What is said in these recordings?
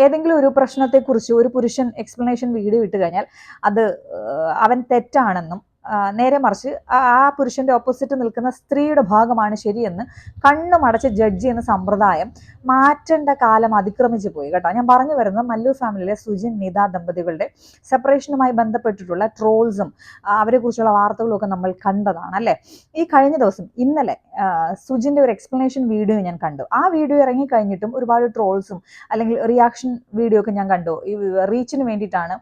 ഏതെങ്കിലും ഒരു പ്രശ്നത്തെക്കുറിച്ച് ഒരു പുരുഷൻ എക്സ്പ്ലനേഷൻ വീഡിയോ ഇട്ട് കഴിഞ്ഞാൽ അത് അവൻ തെറ്റാണെന്നും നേരെ മറിച്ച് ആ പുരുഷന്റെ ഓപ്പോസിറ്റ് നിൽക്കുന്ന സ്ത്രീയുടെ ഭാഗമാണ് ശരിയെന്ന് കണ്ണുമടച്ച് ജഡ്ജ് ചെയ്യുന്ന സമ്പ്രദായം മാറ്റേണ്ട കാലം അതിക്രമിച്ചു പോയി കേട്ടോ. ഞാൻ പറഞ്ഞു വരുന്നത് മല്ലു ഫാമിലിയിലെ സുജിൻ നിത ദമ്പതികളുടെ സെപ്പറേഷനുമായി ബന്ധപ്പെട്ടിട്ടുള്ള ട്രോൾസും അവരെക്കുറിച്ചുള്ള വാർത്തകളും ഒക്കെ നമ്മൾ കണ്ടതാണ് അല്ലേ. ഈ കഴിഞ്ഞ ദിവസം ഇന്നലെ സുജിന്റെ ഒരു എക്സ്പ്ലനേഷൻ വീഡിയോ ഞാൻ കണ്ടു. ആ വീഡിയോ ഇറങ്ങി കഴിഞ്ഞിട്ടും ഒരുപാട് ട്രോൾസും അല്ലെങ്കിൽ റിയാക്ഷൻ വീഡിയോ ഒക്കെ ഞാൻ കണ്ടു. ഈ റീച്ചിന് വേണ്ടിയിട്ടാണ്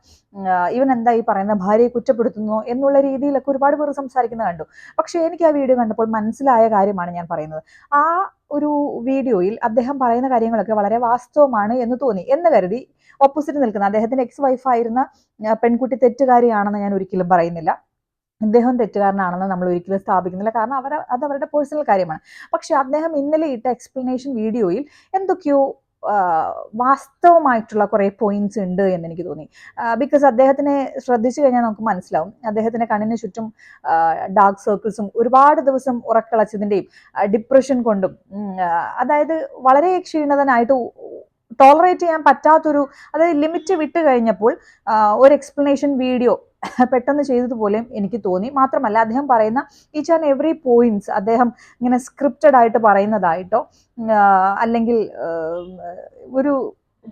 ഇവൻ എന്താ ഈ പറയുന്ന ഭാര്യയെ കുറ്റപ്പെടുത്തുന്നു എന്നുള്ള രീതിയിലൊക്കെ ഒരുപാട് പേർ സംസാരിക്കുന്നത് കണ്ടു. പക്ഷെ എനിക്ക് ആ വീഡിയോ കണ്ടപ്പോൾ മനസ്സിലായ കാര്യമാണ് ഞാൻ പറയുന്നത്. ആ ഒരു വീഡിയോയിൽ അദ്ദേഹം പറയുന്ന കാര്യങ്ങളൊക്കെ വളരെ വാസ്തവമാണ് എന്ന് തോന്നി എന്ന് കരുതി ഓപ്പോസിറ്റ് നിൽക്കുന്ന അദ്ദേഹത്തിന്റെ എക്സ് വൈഫായിരുന്ന പെൺകുട്ടി തെറ്റുകാരിയാണെന്ന് ഞാൻ ഒരിക്കലും പറയുന്നില്ല. അദ്ദേഹം തെറ്റുകാരനാണെന്ന് നമ്മൾ ഒരിക്കലും സ്ഥാപിക്കുന്നില്ല. കാരണം അത് അവരുടെ പേഴ്സണൽ കാര്യമാണ്. പക്ഷെ അദ്ദേഹം ഇന്നലെ ഇട്ട എക്സ്പ്ലനേഷൻ വീഡിയോയിൽ എന്തൊക്കെയോ വാസ്തവമായിട്ടുള്ള കുറേ പോയിന്റ്സ് ഉണ്ട് എന്ന് എനിക്ക് തോന്നി. ബിക്കോസ് അദ്ദേഹത്തിനെ ശ്രദ്ധിച്ചു കഴിഞ്ഞാൽ നമുക്ക് മനസ്സിലാവും അദ്ദേഹത്തിന്റെ കണ്ണിന് ചുറ്റും ഡാർക്ക് സർക്കിൾസും ഒരുപാട് ദിവസം ഉറക്കളച്ചതിൻ്റെയും ഡിപ്രഷൻ കൊണ്ടും അതായത് വളരെ ക്ഷീണിതനായിട്ട് ടോളറേറ്റ് ചെയ്യാൻ പറ്റാത്തൊരു അതായത് ലിമിറ്റ് വിട്ട് കഴിഞ്ഞപ്പോൾ ഒരു എക്സ്പ്ലനേഷൻ വീഡിയോ പെട്ടെന്ന് ചെയ്തതുപോലെയും എനിക്ക് തോന്നി. മാത്രമല്ല അദ്ദേഹം പറയുന്ന ഈച്ച് ആൻഡ് എവറി പോയിന്റ്സ് അദ്ദേഹം ഇങ്ങനെ സ്ക്രിപ്റ്റഡ് ആയിട്ട് പറയുന്നതായിട്ടോ അല്ലെങ്കിൽ ഒരു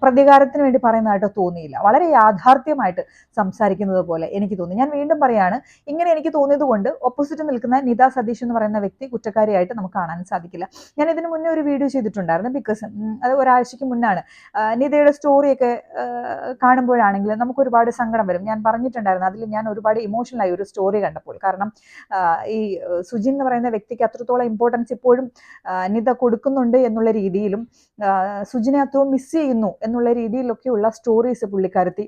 പ്രതികാരത്തിന് വേണ്ടി പറയുന്നതായിട്ടോ തോന്നിയില്ല. വളരെ യാഥാർത്ഥ്യമായിട്ട് സംസാരിക്കുന്നത് പോലെ എനിക്ക് തോന്നി. ഞാൻ വീണ്ടും പറയാണ്, ഇങ്ങനെ എനിക്ക് തോന്നിയത് കൊണ്ട് ഓപ്പോസിറ്റ് നിൽക്കുന്ന നിത സതീഷ് എന്ന് പറയുന്ന വ്യക്തി കുറ്റക്കാരിയായിട്ട് നമുക്ക് കാണാൻ സാധിക്കില്ല. ഞാൻ ഇതിന് മുന്നേ ഒരു വീഡിയോ ചെയ്തിട്ടുണ്ടായിരുന്നു. ബിക്കോസ് അത് ഒരാഴ്ചയ്ക്ക് മുന്നാണ്. നിതയുടെ സ്റ്റോറിയൊക്കെ കാണുമ്പോഴാണെങ്കിൽ നമുക്ക് ഒരുപാട് സങ്കടം വരും. ഞാൻ പറഞ്ഞിട്ടുണ്ടായിരുന്നു, അതിൽ ഞാൻ ഒരുപാട് ഇമോഷണലായി ഒരു സ്റ്റോറി കണ്ടപ്പോൾ. കാരണം ഈ സുജിൻ എന്ന് പറയുന്ന വ്യക്തിക്ക് അത്രത്തോളം ഇമ്പോർട്ടൻസ് ഇപ്പോഴും നിത കൊടുക്കുന്നുണ്ട് എന്നുള്ള രീതിയിലും സുജിനെ അത്രയും മിസ് ചെയ്യുന്നു എന്നുള്ള രീതിയിലൊക്കെയുള്ള സ്റ്റോറീസ് പുള്ളിക്കാരത്തി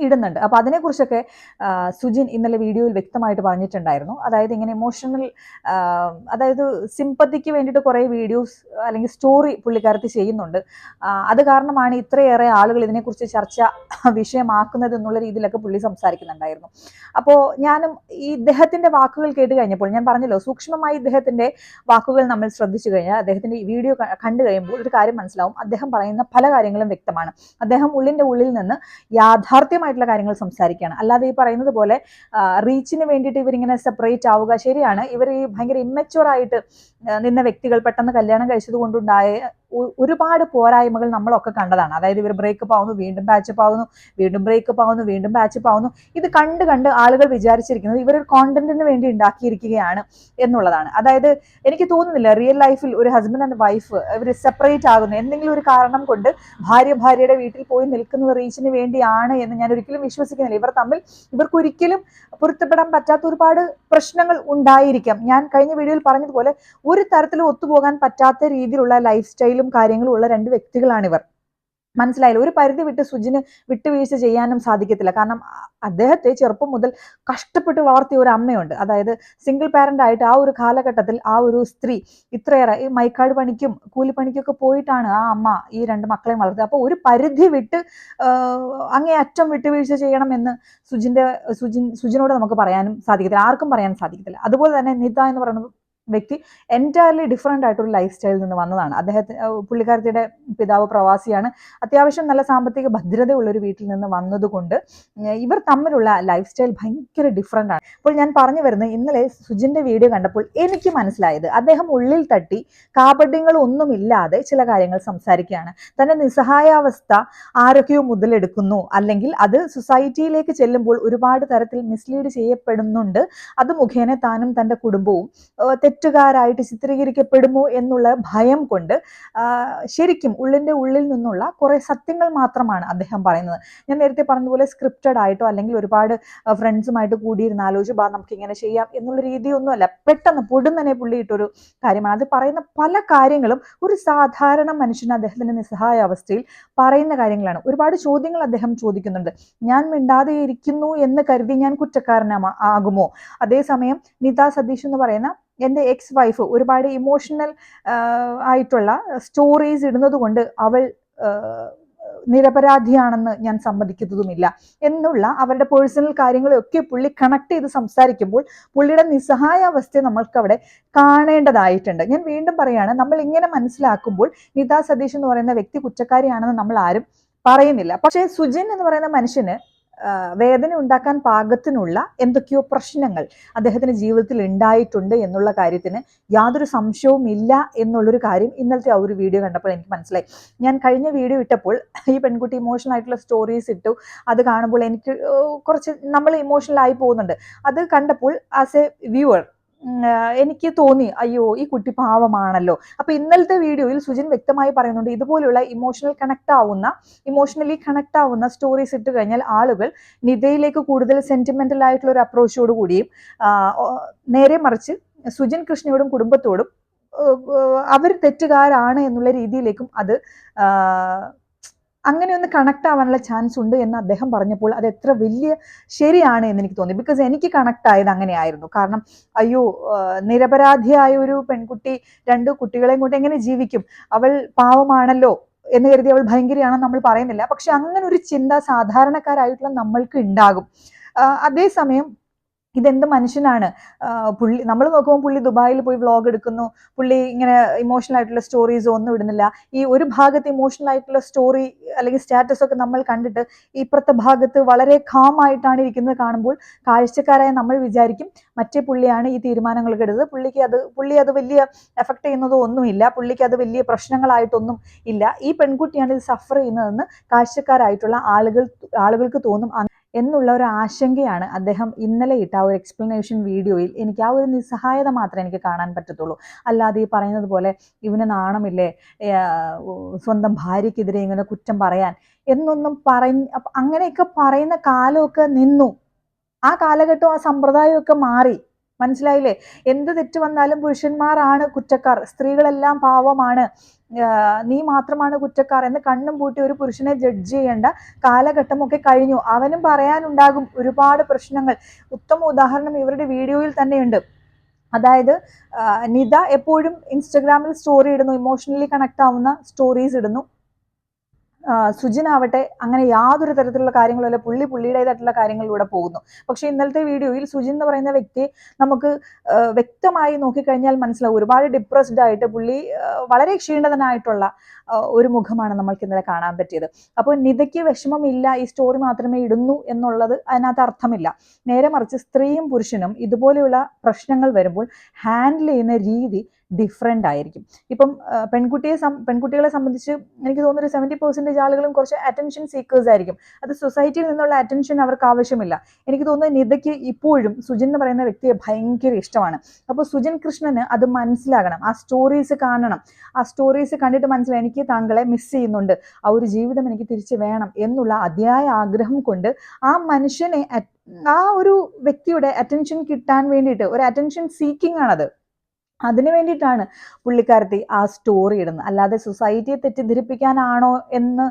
ഇടുന്നുണ്ട്. അപ്പൊ അതിനെക്കുറിച്ചൊക്കെ സുജിൻ ഇന്നലെ വീഡിയോയിൽ വ്യക്തമായിട്ട് പറഞ്ഞിട്ടുണ്ടായിരുന്നു. അതായത് ഇങ്ങനെ ഇമോഷണൽ അതായത് സിമ്പത്തിക്ക് വേണ്ടിയിട്ട് കുറേ വീഡിയോസ് അല്ലെങ്കിൽ സ്റ്റോറി പുള്ളിക്കാരത്തി ചെയ്യുന്നുണ്ട്. അത് കാരണമാണ് ഇത്രയേറെ ആളുകൾ ഇതിനെക്കുറിച്ച് ചർച്ച വിഷയമാക്കുന്നത് എന്നുള്ള രീതിയിലൊക്കെ പുള്ളി സംസാരിക്കുന്നുണ്ടായിരുന്നു. അപ്പോൾ ഞാനും ഈ ഇദ്ദേഹത്തിന്റെ വാക്കുകൾ കേട്ട് കഴിഞ്ഞപ്പോൾ ഞാൻ പറഞ്ഞല്ലോ, സൂക്ഷ്മമായി ഇദ്ദേഹത്തിന്റെ വാക്കുകൾ നമ്മൾ ശ്രദ്ധിച്ചു കഴിഞ്ഞാൽ അദ്ദേഹത്തിന്റെ ഈ വീഡിയോ കണ്ടു കഴിയുമ്പോൾ ഒരു കാര്യം മനസ്സിലാവും. അദ്ദേഹം പറയുന്ന പല കാര്യങ്ങളും വ്യക്തമാണ്. അദ്ദേഹം ഉള്ളിന്റെ ഉള്ളിൽ നിന്ന് യാഥാർത്ഥ്യമായിട്ടുള്ള കാര്യങ്ങൾ സംസാരിക്കുകയാണ്. അല്ലാതെ ഈ പറയുന്നത് പോലെ റീച്ചിന് വേണ്ടിയിട്ട് ഇവരിങ്ങനെ സെപ്പറേറ്റ് ആവുക, ശരിയാണ്, ഇവർ ഈ ഭയങ്കര ഇമ്മച്യൂർ ആയിട്ട് നിന്ന വ്യക്തികൾ പെട്ടെന്ന് കല്യാണം കഴിച്ചത് കൊണ്ടുണ്ടായ ഒരുപാട് പോരായ്മകൾ നമ്മളൊക്കെ കണ്ടതാണ്. അതായത് ഇവർ ബ്രേക്കപ്പ് ആവുന്നു, വീണ്ടും പാച്ചപ്പ് ആവുന്നു, വീണ്ടും ബ്രേക്കപ്പ് ആവുന്നു, വീണ്ടും പാച്ചപ്പ് ആവുന്നു. ഇത് കണ്ട് ആളുകൾ വിചാരിച്ചിരിക്കുന്നത് ഇവർ കോണ്ടന്റിന് വേണ്ടി ഉണ്ടാക്കിയിരിക്കുകയാണ് എന്നുള്ളതാണ്. അതായത് എനിക്ക് തോന്നുന്നില്ല റിയൽ ലൈഫിൽ ഒരു ഹസ്ബൻഡ് ആൻഡ് വൈഫ് ഇവർ സെപ്പറേറ്റ് ആകുന്നു എന്തെങ്കിലും ഒരു കാരണം കൊണ്ട് ഭാര്യയുടെ വീട്ടിൽ പോയി നിൽക്കുന്നത് റീച്ചിന് വേണ്ടിയാണ് എന്ന് ഞാൻ ഒരിക്കലും വിശ്വസിക്കുന്നില്ല. ഇവർക്കൊരിക്കലും പൊരുത്തപ്പെടാൻ പറ്റാത്ത ഒരുപാട് പ്രശ്നങ്ങൾ ഉണ്ടായിരിക്കാം. ഞാൻ കഴിഞ്ഞ വീഡിയോയിൽ പറഞ്ഞതുപോലെ ഒരു തരത്തിലും ഒത്തുപോകാൻ പറ്റാത്ത രീതിയിലുള്ള ലൈഫ് സ്റ്റൈലും കാര്യങ്ങളും ഉള്ള രണ്ട് വ്യക്തികളാണിവർ. മനസ്സിലായില്ല. ഒരു പരിധി വിട്ട് സുജിന് വിട്ടുവീഴ്ച ചെയ്യാനും സാധിക്കത്തില്ല. കാരണം അദ്ദേഹത്തെ ചെറുപ്പം മുതൽ കഷ്ടപ്പെട്ട് വളർത്തിയ ഒരു അമ്മയുണ്ട്. അതായത് സിംഗിൾ പാരന്റ് ആയിട്ട് ആ ഒരു കാലഘട്ടത്തിൽ ആ ഒരു സ്ത്രീ ഇത്രയേറെ ഈ മൈക്കാട് പണിക്കും കൂലിപ്പണിക്കൊക്കെ പോയിട്ടാണ് ആ അമ്മ ഈ രണ്ട് മക്കളെയും വളർത്തിയത്. അപ്പോൾ ഒരു പരിധി വിട്ട് അങ്ങേയറ്റം വിട്ടുവീഴ്ച ചെയ്യണമെന്ന് സുജിനോട് നമുക്ക് പറയാനും സാധിക്കത്തില്ല, ആർക്കും പറയാൻ സാധിക്കത്തില്ല. അതുപോലെ തന്നെ നിത എന്ന് പറയുന്നത് വ്യക്തി എൻറ്റയർലി ഡിഫറെൻ്റ് ആയിട്ടൊരു ലൈഫ് സ്റ്റൈലിൽ നിന്ന് വന്നതാണ്. പുള്ളിക്കാരത്തിയുടെ പിതാവ് പ്രവാസിയാണ്. അത്യാവശ്യം നല്ല സാമ്പത്തിക ഭദ്രതയുള്ള ഒരു വീട്ടിൽ നിന്ന് വന്നതുകൊണ്ട് ഇവർ തമ്മിലുള്ള ലൈഫ് സ്റ്റൈൽ ഭയങ്കര ഡിഫറെൻ്റ് ആണ്. അപ്പോൾ ഞാൻ പറഞ്ഞു വരുന്നത്, ഇന്നലെ സുജിന്റെ വീഡിയോ കണ്ടപ്പോൾ എനിക്ക് മനസ്സിലായത് അദ്ദേഹം ഉള്ളിൽ തട്ടി കാപട്യങ്ങളൊന്നുമില്ലാതെ ചില കാര്യങ്ങൾ സംസാരിക്കുകയാണ്. തന്റെ നിസ്സഹായാവസ്ഥ ആരൊക്കെയോ മുതലെടുക്കുന്നു, അല്ലെങ്കിൽ അത് സൊസൈറ്റിയിലേക്ക് ചെല്ലുമ്പോൾ ഒരുപാട് തരത്തിൽ മിസ്ലീഡ് ചെയ്യപ്പെടുന്നുണ്ട്. അത് മുഖേന താനും തന്റെ കുടുംബവും തെറ്റുകാരായിട്ട് ചിത്രീകരിക്കപ്പെടുമോ എന്നുള്ള ഭയം കൊണ്ട് ശരിക്കും ഉള്ളിന്റെ ഉള്ളിൽ നിന്നുള്ള കുറെ സത്യങ്ങൾ മാത്രമാണ് അദ്ദേഹം പറയുന്നത്. ഞാൻ നേരത്തെ പറഞ്ഞതുപോലെ സ്ക്രിപ്റ്റഡ് ആയിട്ടോ അല്ലെങ്കിൽ ഒരുപാട് ഫ്രണ്ട്സുമായിട്ട് കൂടിയിരുന്ന് ആലോചിച്ച് നമുക്ക് ഇങ്ങനെ ചെയ്യാം എന്നുള്ള രീതിയൊന്നുമല്ല. പെട്ടെന്ന് പൊടുന്നനെ പുള്ളിയിട്ടൊരു കാര്യമാണ്. അത് പറയുന്ന പല കാര്യങ്ങളും ഒരു സാധാരണ മനുഷ്യന് അദ്ദേഹത്തിന്റെ നിസ്സഹായ അവസ്ഥയിൽ പറയുന്ന കാര്യങ്ങളാണ്. ഒരുപാട് ചോദ്യങ്ങൾ അദ്ദേഹം ചോദിക്കുന്നുണ്ട്. ഞാൻ മിണ്ടാതെ ഇരിക്കുന്നു എന്ന് കരുതി ഞാൻ കുറ്റക്കാരനാകുമോ? അതേസമയം നിത സതീഷ് എന്ന് പറയുന്ന എൻ്റെ എക്സ് വൈഫ് ഒരുപാട് ഇമോഷണൽ ആയിട്ടുള്ള സ്റ്റോറീസ് ഇടുന്നത് കൊണ്ട് അവൾ നിരപരാധിയാണെന്ന് ഞാൻ സമ്മതിക്കുന്നതുമില്ല എന്നുള്ള അവരുടെ പേഴ്സണൽ കാര്യങ്ങളെയൊക്കെ പുള്ളി കണക്ട് ചെയ്ത് സംസാരിക്കുമ്പോൾ പുള്ളിയുടെ നിസ്സഹായ അവസ്ഥയെ നമ്മൾക്ക് അവിടെ കാണേണ്ടതായിട്ടുണ്ട്. ഞാൻ വീണ്ടും പറയാണ്, നമ്മൾ ഇങ്ങനെ മനസ്സിലാക്കുമ്പോൾ നിത സതീഷ് എന്ന് പറയുന്ന വ്യക്തി കുറ്റക്കാരിയാണെന്ന് നമ്മൾ ആരും പറയുന്നില്ല. പക്ഷേ സുജിൻ എന്ന് പറയുന്ന മനുഷ്യന് വേദന ഉണ്ടാക്കാൻ പാകത്തിനുള്ള എന്തൊക്കെയോ പ്രശ്നങ്ങൾ അദ്ദേഹത്തിന്റെ ജീവിതത്തിൽ ഉണ്ടായിട്ടുണ്ട് എന്നുള്ള കാര്യത്തിന് യാതൊരു സംശയവും ഇല്ല എന്നുള്ളൊരു കാര്യം ഇന്നലത്തെ ആ ഒരു വീഡിയോ കണ്ടപ്പോൾ എനിക്ക് മനസ്സിലായി. ഞാൻ കഴിഞ്ഞ വീഡിയോ ഇട്ടപ്പോൾ ഈ പെൺകുട്ടി ഇമോഷണൽ ആയിട്ടുള്ള സ്റ്റോറീസ് ഇട്ടു. അത് കാണുമ്പോൾ എനിക്ക് കുറച്ച് നമ്മൾ ഇമോഷണൽ ആയി പോകുന്നുണ്ട്. അത് കണ്ടപ്പോൾ ആസ് എ വ്യൂവർ എനിക്ക് തോന്നി, അയ്യോ ഈ കുട്ടി പാവമാണല്ലോ. അപ്പൊ ഇന്നലത്തെ വീഡിയോയിൽ സുജിൻ വ്യക്തമായി പറയുന്നുണ്ട്, ഇതുപോലുള്ള ഇമോഷണലി കണക്ട് ആവുന്ന സ്റ്റോറീസ് ഇട്ട് കഴിഞ്ഞാൽ ആളുകൾ നിതയിലേക്ക് കൂടുതൽ സെന്റിമെന്റൽ ആയിട്ടുള്ള ഒരു അപ്രോച്ചോട് കൂടിയും നേരെ മറിച്ച് സുജിൻ കൃഷ്ണയോടും കുടുംബത്തോടും അവർ തെറ്റുകാരാണ് എന്നുള്ള രീതിയിലേക്കും അത് അങ്ങനെ ഒന്ന് കണക്ട് ആവാനുള്ള ചാൻസ് ഉണ്ട് എന്ന് അദ്ദേഹം പറഞ്ഞപ്പോൾ അത് എത്ര വലിയ ശരിയാണ് എന്ന് എനിക്ക് തോന്നി. ബിക്കോസ് എനിക്ക് കണക്ട് ആയത് അങ്ങനെയായിരുന്നു. കാരണം അയ്യോ, നിരപരാധിയായ ഒരു പെൺകുട്ടി 2 കുട്ടികളെയും കൊണ്ട് എങ്ങനെ ജീവിക്കും, അവൾ പാവമാണല്ലോ എന്ന് കരുതി അവൾ ഭയങ്കരയാണെന്ന് നമ്മൾ പറയുന്നില്ല. പക്ഷെ അങ്ങനെ ഒരു ചിന്ത സാധാരണക്കാരായിട്ടുള്ള നമ്മൾക്ക് ഉണ്ടാകും. അതേസമയം ഇതെന്ത് മനുഷ്യനാണ്, പുള്ളി നമ്മൾ നോക്കുമ്പോൾ പുള്ളി ദുബായിൽ പോയി വ്ളോഗ് എടുക്കുന്നു, പുള്ളി ഇങ്ങനെ ഇമോഷണൽ ആയിട്ടുള്ള സ്റ്റോറീസ് ഒന്നും ഇടുന്നില്ല. ഈ ഒരു ഭാഗത്ത് ഇമോഷണൽ ആയിട്ടുള്ള സ്റ്റോറി അല്ലെങ്കിൽ സ്റ്റാറ്റസ് ഒക്കെ നമ്മൾ കണ്ടിട്ട് ഇപ്പുറത്തെ ഭാഗത്ത് വളരെ കാം ആയിട്ടാണ് ഇരിക്കുന്നത് കാണുമ്പോൾ കാഴ്ചക്കാരായ നമ്മൾ വിചാരിക്കും മറ്റേ പുള്ളിയാണ് ഈ തീരുമാനങ്ങളൊക്കെ എടുത്തത്, പുള്ളി അത് വലിയ എഫക്ട് ചെയ്യുന്നതോ ഒന്നുമില്ല, പുള്ളിക്ക് അത് വലിയ പ്രശ്നങ്ങളായിട്ടൊന്നും ഇല്ല, ഈ പെൺകുട്ടിയാണ് ഇത് സഫർ ചെയ്യുന്നതെന്ന് കാഴ്ചക്കാരായിട്ടുള്ള ആളുകൾക്ക് തോന്നും എന്നുള്ള ഒരു ആശങ്കയാണ് അദ്ദേഹം ഇന്നലെ ഇട്ട ആ ഒരു എക്സ്പ്ലനേഷൻ വീഡിയോയിൽ എനിക്ക് ആ ഒരു നിസ്സഹായത മാത്രമേ എനിക്ക് കാണാൻ പറ്റത്തുള്ളൂ. അല്ലാതെ ഈ പറയുന്നത് പോലെ ഇവന് നാണമില്ലേ സ്വന്തം ഭാര്യയ്ക്കെതിരെ ഇങ്ങനെ കുറ്റം പറയാൻ എന്നൊന്നും അങ്ങനെയൊക്കെ പറയുന്ന കാലമൊക്കെ നിന്നു. ആ കാലഘട്ടവും ആ സമ്പ്രദായമൊക്കെ മാറി. മനസ്സിലായില്ലേ? എന്ത് തെറ്റ് വന്നാലും പുരുഷന്മാരാണ് കുറ്റക്കാർ, സ്ത്രീകളെല്ലാം പാവമാണ്, നീ മാത്രമാണ് കുറ്റക്കാർ എന്ന് കണ്ണും പൂട്ടി ഒരു പുരുഷനെ ജഡ്ജ് ചെയ്യേണ്ട കാലഘട്ടമൊക്കെ കഴിഞ്ഞു. അവനും പറയാനുണ്ടാകും ഒരുപാട് പ്രശ്നങ്ങൾ. ഉത്തമ ഉദാഹരണം ഇവരുടെ വീഡിയോയിൽ തന്നെയുണ്ട്. അതായത് നിത എപ്പോഴും ഇൻസ്റ്റഗ്രാമിൽ സ്റ്റോറി ഇടുന്നു, ഇമോഷണലി കണക്ട് ആവുന്ന സ്റ്റോറീസ് ഇടുന്നു. സുജിൻ ആവട്ടെ അങ്ങനെ യാതൊരു തരത്തിലുള്ള കാര്യങ്ങളുമല്ല, പുള്ളിയുടേതായിട്ടുള്ള കാര്യങ്ങളിലൂടെ പോകുന്നു. പക്ഷെ ഇന്നലത്തെ വീഡിയോയിൽ സുജിൻ എന്ന് പറയുന്ന വ്യക്തി നമുക്ക് വ്യക്തമായി നോക്കിക്കഴിഞ്ഞാൽ മനസ്സിലാവും ഒരുപാട് ഡിപ്രസ്ഡ് ആയിട്ട് പുള്ളി വളരെ ക്ഷീണിതനായിട്ടുള്ള ഒരു മുഖമാണ് നമ്മൾക്ക് ഇന്നലെ കാണാൻ പറ്റിയത്. അപ്പോൾ നിതയ്ക്ക് വിഷമമില്ല, ഈ സ്റ്റോറി മാത്രമേ ഇടുന്നു എന്നുള്ളത് അതിനകത്ത് അർത്ഥമില്ല. നേരെ മറിച്ച് സ്ത്രീയും പുരുഷനും ഇതുപോലെയുള്ള പ്രശ്നങ്ങൾ വരുമ്പോൾ ഹാൻഡിൽ ചെയ്യുന്ന രീതി ഡിഫറെൻ്റ് ആയിരിക്കും. ഇപ്പം പെൺകുട്ടികളെ സംബന്ധിച്ച് എനിക്ക് തോന്നുന്നു ഒരു 70% ആളുകളും കുറച്ച് അറ്റൻഷൻ സീക്കേഴ്സ് ആയിരിക്കും. അത് സൊസൈറ്റിയിൽ നിന്നുള്ള അറ്റൻഷൻ അവർക്ക് ആവശ്യമില്ല. എനിക്ക് തോന്നുന്നു നിതയ്ക്ക് ഇപ്പോഴും സുജിൻ എന്ന് പറയുന്ന വ്യക്തിയെ ഭയങ്കര ഇഷ്ടമാണ്. അപ്പോൾ സുജിൻ കൃഷ്ണന് അത് മനസ്സിലാകണം, ആ സ്റ്റോറീസ് കാണണം, ആ സ്റ്റോറീസ് കണ്ടിട്ട് മനസ്സിലായി എനിക്ക് താങ്കളെ മിസ് ചെയ്യുന്നുണ്ട്, ആ ഒരു ജീവിതം എനിക്ക് തിരിച്ചു വേണം എന്നുള്ള അതിയായ ആഗ്രഹം കൊണ്ട് ആ മനുഷ്യനെ ആ ഒരു വ്യക്തിയുടെ അറ്റൻഷൻ കിട്ടാൻ വേണ്ടിയിട്ട് ഒരു അറ്റൻഷൻ സീക്കിംഗ് ആണത്. അതിനു വേണ്ടിയിട്ടാണ് പുള്ളിക്കാരത്തി ആ സ്റ്റോറി ഇടുന്നത്. അല്ലാതെ സൊസൈറ്റിയെ തെറ്റിദ്ധരിപ്പിക്കാനാണോ എന്ന്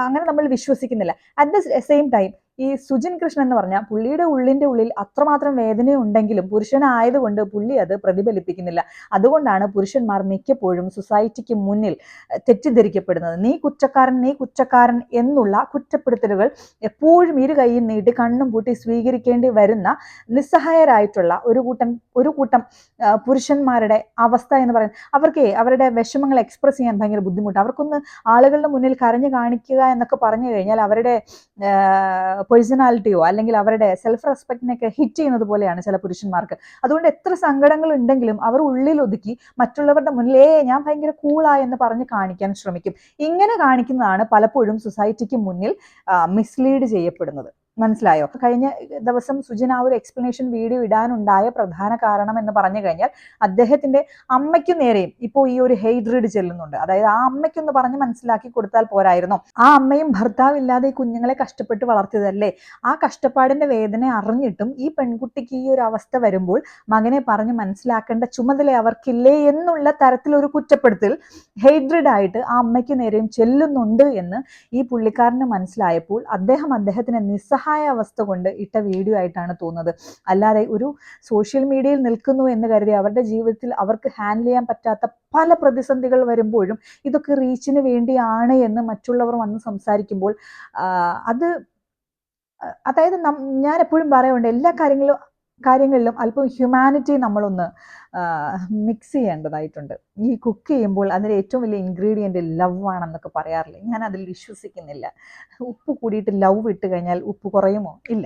അങ്ങനെ നമ്മൾ വിശ്വസിക്കുന്നില്ല. അറ്റ് ദ സെയിം ടൈം ഈ സുജിൻ കൃഷ്ണൻ എന്ന് പറഞ്ഞാൽ പുള്ളിയുടെ ഉള്ളിൽ അത്രമാത്രം വേദനയുണ്ടെങ്കിലും പുരുഷനായതുകൊണ്ട് പുള്ളി അത് പ്രതിഫലിപ്പിക്കുന്നില്ല. അതുകൊണ്ടാണ് പുരുഷന്മാർ മിക്കപ്പോഴും സൊസൈറ്റിക്ക് മുന്നിൽ തെറ്റിദ്ധരിക്കപ്പെടുന്നത്. നീ കുറ്റക്കാരൻ എന്നുള്ള കുറ്റപ്പെടുത്തലുകൾ എപ്പോഴും ഇരു കൈയും നീട്ടി കണ്ണും പൂട്ടി സ്വീകരിക്കേണ്ടി വരുന്ന നിസ്സഹായരായിട്ടുള്ള ഒരു കൂട്ടം പുരുഷന്മാരുടെ അവസ്ഥ എന്ന് പറയുന്നത്. അവർക്ക് അവരുടെ വിഷമങ്ങൾ എക്സ്പ്രസ് ചെയ്യാൻ ഭയങ്കര ബുദ്ധിമുട്ട്. അവർക്കൊന്ന് ആളുകളുടെ മുന്നിൽ കരഞ്ഞു കാണിക്കുക എന്നൊക്കെ പറഞ്ഞു കഴിഞ്ഞാൽ അവരുടെ പേഴ്സണാലിറ്റിയോ അല്ലെങ്കിൽ അവരുടെ സെൽഫ് റെസ്പെക്റ്റിനെയൊക്കെ ഹിറ്റ് ചെയ്യുന്നത് പോലെയാണ് ചില പുരുഷന്മാർക്ക്. അതുകൊണ്ട് എത്ര സങ്കടങ്ങൾ ഉണ്ടെങ്കിലും അവർ ഉള്ളിൽ ഒതുക്കി മറ്റുള്ളവരുടെ മുന്നിൽ ഞാൻ ഭയങ്കര കൂളായി എന്ന് പറഞ്ഞ് കാണിക്കാൻ ശ്രമിക്കും. ഇങ്ങനെ കാണിക്കുന്നതാണ് പലപ്പോഴും സൊസൈറ്റിക്ക് മുന്നിൽ മിസ്ലീഡ് ചെയ്യപ്പെടുന്നത്. മനസ്സിലായോ? കഴിഞ്ഞ ദിവസം സുജിൻ ആ ഒരു എക്സ്പ്ലനേഷൻ വീഡിയോ ഇടാനുണ്ടായ പ്രധാന കാരണം എന്ന് പറഞ്ഞു കഴിഞ്ഞാൽ അദ്ദേഹത്തിന്റെ അമ്മയ്ക്കു നേരെയും ഇപ്പോൾ ഈ ഒരു ഹെയ്റ്റ്രീഡ് ചെല്ലുന്നുണ്ട്. അതായത് ആ അമ്മയ്ക്കൊന്ന് പറഞ്ഞ് മനസ്സിലാക്കി കൊടുത്താൽ പോരായിരുന്നോ? ആ അമ്മയും ഭർത്താവില്ലാതെ ഈ കുഞ്ഞുങ്ങളെ കഷ്ടപ്പെട്ട് വളർത്തിയതല്ലേ? ആ കഷ്ടപ്പാടിന്റെ വേദന അറിഞ്ഞിട്ടും ഈ പെൺകുട്ടിക്ക് ഈ ഒരു അവസ്ഥ വരുമ്പോൾ മകനെ പറഞ്ഞ് മനസ്സിലാക്കേണ്ട ചുമതല അവർക്കില്ലേ എന്നുള്ള തരത്തിലൊരു കുറ്റപ്പെടുത്തൽ ഹെയ്റ്റ്രീഡ് ആയിട്ട് ആ അമ്മയ്ക്ക് നേരെയും ചെല്ലുന്നുണ്ട് എന്ന് ഈ പുള്ളിക്കാരന് മനസ്സിലായപ്പോൾ അദ്ദേഹത്തിന് നിസ്സഹായ അവസ്ഥ കൊണ്ട് ഇട്ട വീഡിയോ ആയിട്ടാണ് തോന്നുന്നത്. അല്ലാതെ ഒരു സോഷ്യൽ മീഡിയയിൽ നിൽക്കുന്നു എന്ന് കരുതി അവരുടെ ജീവിതത്തിൽ അവർക്ക് ഹാൻഡിൽ ചെയ്യാൻ പറ്റാത്ത പല പ്രതിസന്ധികൾ വരുമ്പോഴും ഇതൊക്കെ റീച്ചിന് വേണ്ടിയാണ് എന്ന് മറ്റുള്ളവർ വന്ന് സംസാരിക്കുമ്പോൾ അതായത് ഞാൻ എപ്പോഴും പറയാറുണ്ട് എല്ലാ കാര്യങ്ങളും കാര്യങ്ങളിലും അല്പം ഹ്യൂമാനിറ്റി നമ്മളൊന്ന് മിക്സ് ചെയ്യേണ്ടതായിട്ടുണ്ട്. ഈ കുക്ക് ചെയ്യുമ്പോൾ അതിൻ്റെ ഏറ്റവും വലിയ ഇൻഗ്രീഡിയൻറ്റ് ലവ് ആണെന്നൊക്കെ പറയാറില്ലേ, ഞാൻ അതിൽ വിശ്വസിക്കുന്നില്ല. ഉപ്പ് കൂടിയിട്ട് ലവ് ഇട്ട് കഴിഞ്ഞാൽ ഉപ്പ് കുറയുമോ? ഇല്ല.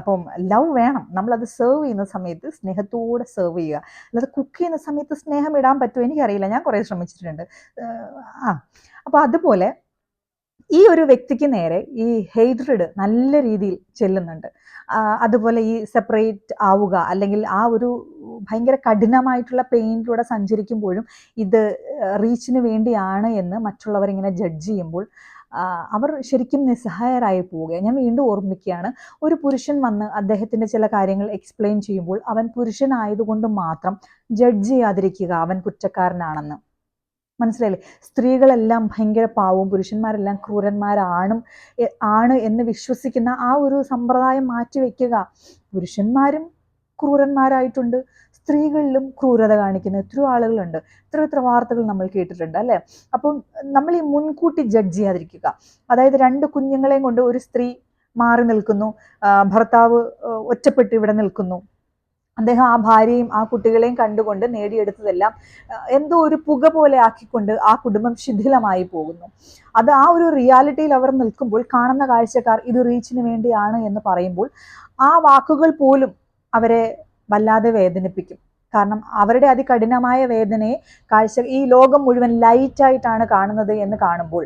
അപ്പം ലവ് വേണം. നമ്മളത് സെർവ് ചെയ്യുന്ന സമയത്ത് സ്നേഹത്തോടെ സെർവ് ചെയ്യുക. അല്ലാതെ കുക്ക് ചെയ്യുന്ന സമയത്ത് സ്നേഹം ഇടാൻ പറ്റുമോ എനിക്കറിയില്ല, ഞാൻ കുറേ ശ്രമിച്ചിട്ടുണ്ട്. അപ്പോൾ അതുപോലെ ഈ ഒരു വ്യക്തിക്ക് നേരെ ഈ ഹെയ്റ്റ്രഡ് നല്ല രീതിയിൽ ചെല്ലുന്നുണ്ട്. അതുപോലെ ഈ സെപ്പറേറ്റ് ആവുക, അല്ലെങ്കിൽ ആ ഒരു ഭയങ്കര കഠിനമായിട്ടുള്ള പെയിനിലൂടെ സഞ്ചരിക്കുമ്പോഴും ഇത് റീച്ചിന് വേണ്ടിയാണ് എന്ന് മറ്റുള്ളവരിങ്ങനെ ജഡ്ജ് ചെയ്യുമ്പോൾ അവർ ശരിക്കും നിസ്സഹായരായി പോവുകയാണ്. ഞാൻ വീണ്ടും ഓർമ്മിക്കുകയാണ്, ഒരു പുരുഷൻ വന്ന് അദ്ദേഹത്തിൻ്റെ ചില കാര്യങ്ങൾ എക്സ്പ്ലെയിൻ ചെയ്യുമ്പോൾ അവൻ പുരുഷനായതുകൊണ്ട് മാത്രം ജഡ്ജ് ചെയ്യാതിരിക്കുക അവൻ കുറ്റക്കാരനാണെന്ന്. മനസ്സിലായില്ലേ? സ്ത്രീകളെല്ലാം ഭയങ്കര പാവവും പുരുഷന്മാരെല്ലാം ക്രൂരന്മാരാണ് എന്ന് വിശ്വസിക്കുന്ന ആ ഒരു സമ്പ്രദായം മാറ്റിവെക്കുക. പുരുഷന്മാരും ക്രൂരന്മാരായിട്ടുണ്ട്, സ്ത്രീകളിലും ക്രൂരത കാണിക്കുന്ന എത്രയോ ആളുകളുണ്ട്. എത്ര വാർത്തകൾ നമ്മൾ കേട്ടിട്ടുണ്ട് അല്ലേ? അപ്പം നമ്മൾ ഈ മുൻകൂട്ടി ജഡ്ജ് ചെയ്യാതിരിക്കുക. അതായത് 2 കുഞ്ഞുങ്ങളെയും കൊണ്ട് ഒരു സ്ത്രീ മാറി നിൽക്കുന്നു, ഭർത്താവ് ഒറ്റപ്പെട്ട് ഇവിടെ നിൽക്കുന്നു. അദ്ദേഹം ആ ഭാര്യയും ആ കുട്ടികളെയും കണ്ടുകൊണ്ട് നേടിയെടുത്തതെല്ലാം എന്തോ ഒരു പുക പോലെ ആക്കിക്കൊണ്ട് ആ കുടുംബം ശിഥിലമായി പോകുന്നു. അത് ആ ഒരു റിയാലിറ്റിയിൽ അവർ നിൽക്കുമ്പോൾ കാണുന്ന കാഴ്ചക്കാർ ഇത് റീച്ചിന് വേണ്ടിയാണ് എന്ന് പറയുമ്പോൾ ആ വാക്കുകൾ പോലും അവരെ വല്ലാതെ വേദനിപ്പിക്കും. കാരണം അവരുടെ അതികഠിനമായ വേദനയെ ഈ ലോകം മുഴുവൻ ലൈറ്റായിട്ടാണ് കാണുന്നത് എന്ന് കാണുമ്പോൾ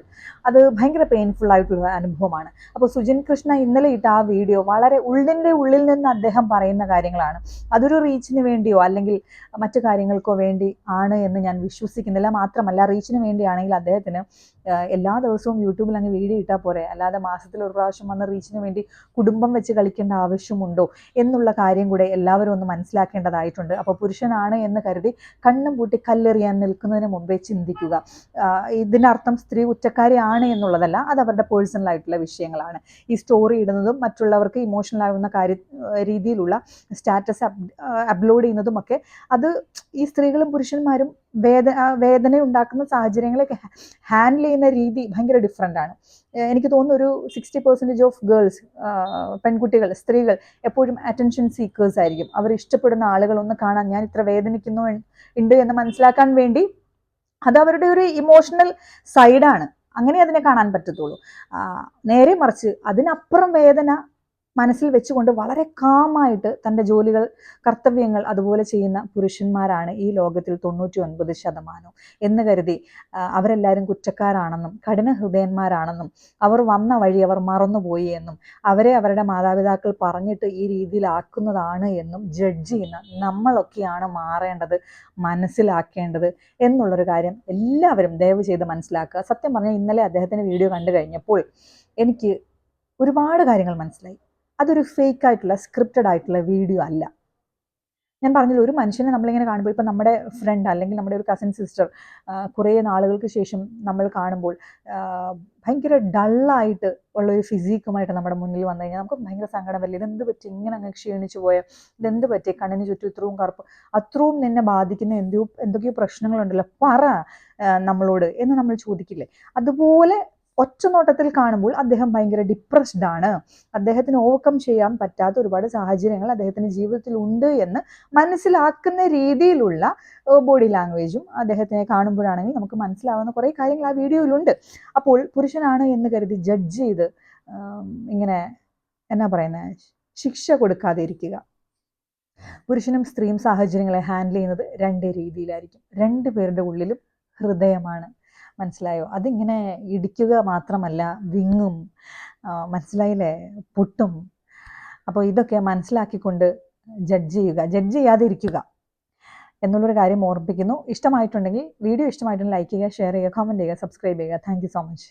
അത് ഭയങ്കര പെയിൻഫുൾ ആയിട്ടുള്ള അനുഭവമാണ്. അപ്പോൾ സുജിൻ കൃഷ്ണ ഇന്നലെ ഇട്ട ആ വീഡിയോ വളരെ ഉള്ളിൽ നിന്ന് അദ്ദേഹം പറയുന്ന കാര്യങ്ങളാണ്. അതൊരു റീച്ചിന് വേണ്ടിയോ അല്ലെങ്കിൽ മറ്റു കാര്യങ്ങൾക്കോ വേണ്ടി ആണ് എന്ന് ഞാൻ വിശ്വസിക്കുന്നില്ല. മാത്രമല്ല, റീച്ചിന് വേണ്ടിയാണെങ്കിൽ അദ്ദേഹത്തിന് എല്ലാ ദിവസവും യൂട്യൂബിൽ അങ്ങ് വീഡിയോ ഇട്ടാൽ പോരെ, അല്ലാതെ മാസത്തിൽ ഒരു പ്രാവശ്യം വന്ന് റീച്ചിന് വേണ്ടി കുടുംബം വെച്ച് കളിക്കേണ്ട ആവശ്യമുണ്ടോ എന്നുള്ള കാര്യം കൂടെ എല്ലാവരും ഒന്ന് മനസ്സിലാക്കേണ്ടതായിട്ടുണ്ട്. അപ്പോൾ പുരുഷനാണ് എന്ന് കരുതി കണ്ണും പൂട്ടി കല്ലെറിയാൻ നിൽക്കുന്നതിന് മുമ്പേ ചിന്തിക്കുക. ഇതിനർത്ഥം സ്ത്രീ കുറ്റക്കാരിയാണ് എന്നുള്ളതല്ല, അത് അവരുടെ പേഴ്സണൽ ആയിട്ടുള്ള വിഷയങ്ങളാണ്. ഈ സ്റ്റോറി ഇടുന്നതും മറ്റുള്ളവർക്ക് ഇമോഷണൽ ആകുന്ന രീതിയിലുള്ള സ്റ്റാറ്റസ് അപ്ലോഡ് ചെയ്യുന്നതുമൊക്കെ അത് ഈ സ്ത്രീകളും പുരുഷന്മാരും വേദന ഉണ്ടാക്കുന്ന സാഹചര്യങ്ങളൊക്കെ ഹാൻഡിൽ ചെയ്യുന്ന രീതി ഭയങ്കര ഡിഫറെൻ്റ് ആണ്. എനിക്ക് തോന്നുന്നു ഒരു 60% ഓഫ് ഗേൾസ്, പെൺകുട്ടികൾ, സ്ത്രീകൾ എപ്പോഴും അറ്റൻഷൻ സീക്കേഴ്സ് ആയിരിക്കും. അവർ ഇഷ്ടപ്പെടുന്ന ആളുകളൊന്ന് കാണാൻ ഞാൻ ഇത്ര വേദനിക്കുന്നു ഉണ്ട് എന്ന് മനസ്സിലാക്കാൻ വേണ്ടി അത് അവരുടെ ഒരു ഇമോഷണൽ സൈഡാണ്. അങ്ങനെ അതിനെ കാണാൻ പറ്റത്തുള്ളൂ. നേരെ മറിച്ച് അതിനപ്പുറം വേദന മനസ്സിൽ വെച്ചുകൊണ്ട് വളരെ കാമായിട്ട് തൻ്റെ ജോലികൾ, കർത്തവ്യങ്ങൾ അതുപോലെ ചെയ്യുന്ന പുരുഷന്മാരാണ് ഈ ലോകത്തിൽ 99% എന്ന് കരുതി അവരെല്ലാവരും കുറ്റക്കാരാണെന്നും കഠിന ഹൃദയന്മാരാണെന്നും അവർ വന്ന വഴി അവർ മറന്നുപോയി എന്നും അവരെ അവരുടെ മാതാപിതാക്കൾ പറഞ്ഞിട്ട് ഈ രീതിയിലാക്കുന്നതാണ് എന്നും ജഡ്ജ് ചെയ്യുന്ന നമ്മളൊക്കെയാണ് മാറേണ്ടത്, മനസ്സിലാക്കേണ്ടത് എന്നുള്ളൊരു കാര്യം എല്ലാവരും ദയവ് ചെയ്ത് മനസ്സിലാക്കുക. സത്യം പറഞ്ഞാൽ ഇന്നലെ അദ്ദേഹത്തിൻ്റെ വീഡിയോ കണ്ടു കഴിഞ്ഞപ്പോൾ എനിക്ക് ഒരുപാട് കാര്യങ്ങൾ മനസ്സിലായി. അതൊരു ഫേക്ക് ആയിട്ടുള്ള സ്ക്രിപ്റ്റഡ് ആയിട്ടുള്ള വീഡിയോ അല്ല. ഞാൻ പറഞ്ഞില്ല, ഒരു മനുഷ്യനെ നമ്മളിങ്ങനെ കാണുമ്പോൾ, ഇപ്പം നമ്മുടെ ഫ്രണ്ട് അല്ലെങ്കിൽ നമ്മുടെ ഒരു കസിൻ സിസ്റ്റർ കുറേ നാളുകൾക്ക് ശേഷം നമ്മൾ കാണുമ്പോൾ ഭയങ്കര ഡള്ളായിട്ട് ഉള്ളൊരു ഫിസിക്കുമായിട്ട് നമ്മുടെ മുന്നിൽ വന്നു കഴിഞ്ഞാൽ നമുക്ക് ഭയങ്കര സങ്കടം വരില്ല. ഇതെന്ത് പറ്റി ഇങ്ങനെ അങ്ങ് ക്ഷീണിച്ചു പോയ, ഇതെന്ത് പറ്റി കണ്ണിന് ചുറ്റും ഇത്രയും കറുപ്പ്, അത്രയും നിന്നെ ബാധിക്കുന്ന എന്തൊക്കെയോ പ്രശ്നങ്ങളുണ്ടല്ലോ, പറ നമ്മളോട് എന്ന് നമ്മൾ ചോദിക്കില്ലേ? അതുപോലെ ഒറ്റ നോട്ടത്തിൽ കാണുമ്പോൾ അദ്ദേഹം ഭയങ്കര ഡിപ്രസ്ഡ് ആണ്, അദ്ദേഹത്തിന് ഓവർകം ചെയ്യാൻ പറ്റാത്ത ഒരുപാട് സാഹചര്യങ്ങൾ അദ്ദേഹത്തിൻ്റെ ജീവിതത്തിൽ ഉണ്ട് എന്ന് മനസ്സിലാക്കുന്ന രീതിയിലുള്ള ബോഡി ലാംഗ്വേജും അദ്ദേഹത്തിനെ കാണുമ്പോഴാണെങ്കിൽ നമുക്ക് മനസ്സിലാവുന്ന കുറേ കാര്യങ്ങൾ ആ വീഡിയോയിലുണ്ട്. അപ്പോൾ പുരുഷനാണ് എന്ന് കരുതി ജഡ്ജ് ചെയ്ത് ഇങ്ങനെ എന്നാ പറയുന്നത്, ശിക്ഷ കൊടുക്കാതെ ഇരിക്കുക. പുരുഷനും സ്ത്രീയും സാഹചര്യങ്ങളെ ഹാൻഡിൽ ചെയ്യുന്നത് 2 രീതിയിലായിരിക്കും. 2 പേരുടെ ഉള്ളിലും ഹൃദയമാണ്. മനസ്സിലായോ? അതിങ്ങനെ ഇടിക്കുക മാത്രമല്ല, വിങ്ങും, മനസ്സിലായില്ലേ, പൊട്ടും. അപ്പോൾ ഇതൊക്കെ മനസ്സിലാക്കിക്കൊണ്ട് ജഡ്ജ് ചെയ്യാതെ ഇരിക്കുക എന്നുള്ളൊരു കാര്യം ഓർമ്മിപ്പിക്കുന്നു. ഇഷ്ടമായിട്ടുണ്ടെങ്കിൽ, വീഡിയോ ഇഷ്ടമായിട്ടുണ്ടെങ്കിൽ ലൈക്ക് ചെയ്യുക, ഷെയർ ചെയ്യുക, കമൻറ്റ് ചെയ്യുക, സബ്സ്ക്രൈബ് ചെയ്യുക. Thank you so much.